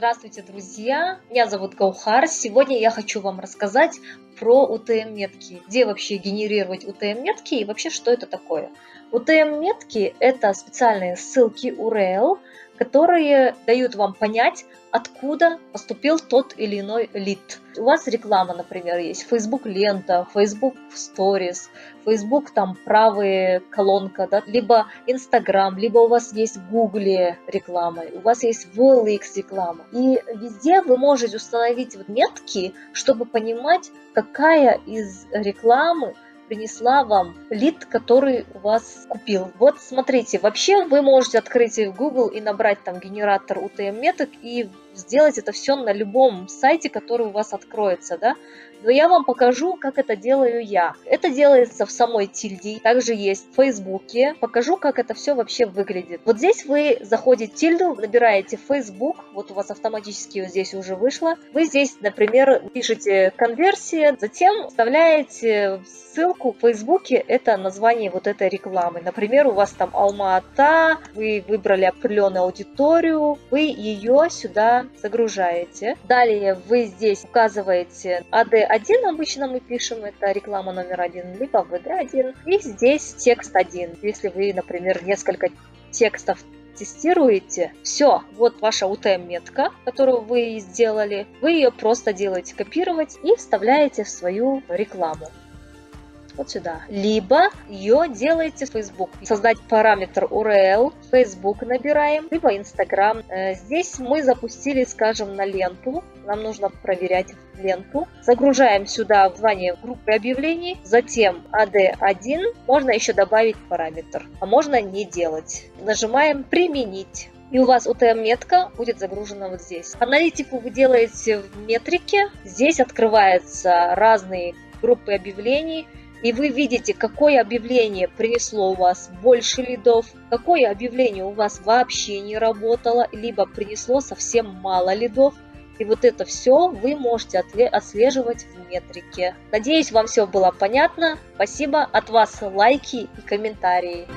Здравствуйте, друзья! Меня зовут Гаухар. Сегодня я хочу вам рассказать про UTM-метки. Где вообще генерировать UTM-метки и вообще что это такое. UTM-метки – это специальные ссылки URL, которые дают вам понять, откуда поступил тот или иной лид. У вас реклама, например, есть Facebook лента, Facebook Stories, Facebook там правая колонка, да? Либо Instagram, либо у вас есть в Google реклама, у вас есть в OLX реклама. И везде вы можете установить метки, чтобы понимать, какая из рекламы принесла вам лид, который у вас купил. Вот смотрите, вообще вы можете открыть в Google и набрать там генератор UTM-меток и сделать это все на любом сайте, который у вас откроется, да? Но я вам покажу, как это делаю я. Это делается в самой тильде, также есть в Фейсбуке. Покажу, как это все вообще выглядит. Вот здесь вы заходите в тильду, набираете Facebook, вот у вас автоматически вот здесь уже вышло. Вы здесь, например, пишете конверсия, затем вставляете ссылку в Фейсбуке, это название вот этой рекламы. Например, у вас там Алма-Ата, вы выбрали определенную аудиторию, вы ее сюда загружаете. Далее вы здесь указываете AD1, обычно мы пишем, это реклама номер 1, либо VD1, и здесь текст 1. Если вы, например, несколько текстов тестируете, все, вот ваша UTM-метка, которую вы сделали, вы ее просто делаете копировать и вставляете в свою рекламу. Вот сюда. Либо ее делаете в Facebook. Создать параметр URL, Facebook набираем, либо Instagram. Здесь мы запустили, скажем, на ленту. Нам нужно проверять ленту. Загружаем сюда название группы объявлений, затем AD1. Можно еще добавить параметр, а можно не делать. Нажимаем «Применить». И у вас UTM-метка будет загружена вот здесь. Аналитику вы делаете в метрике. Здесь открываются разные группы объявлений. И вы видите, какое объявление принесло у вас больше лидов, какое объявление у вас вообще не работало, либо принесло совсем мало лидов. И вот это все вы можете отслеживать в метрике. Надеюсь, вам все было понятно. Спасибо. От вас лайки и комментарии.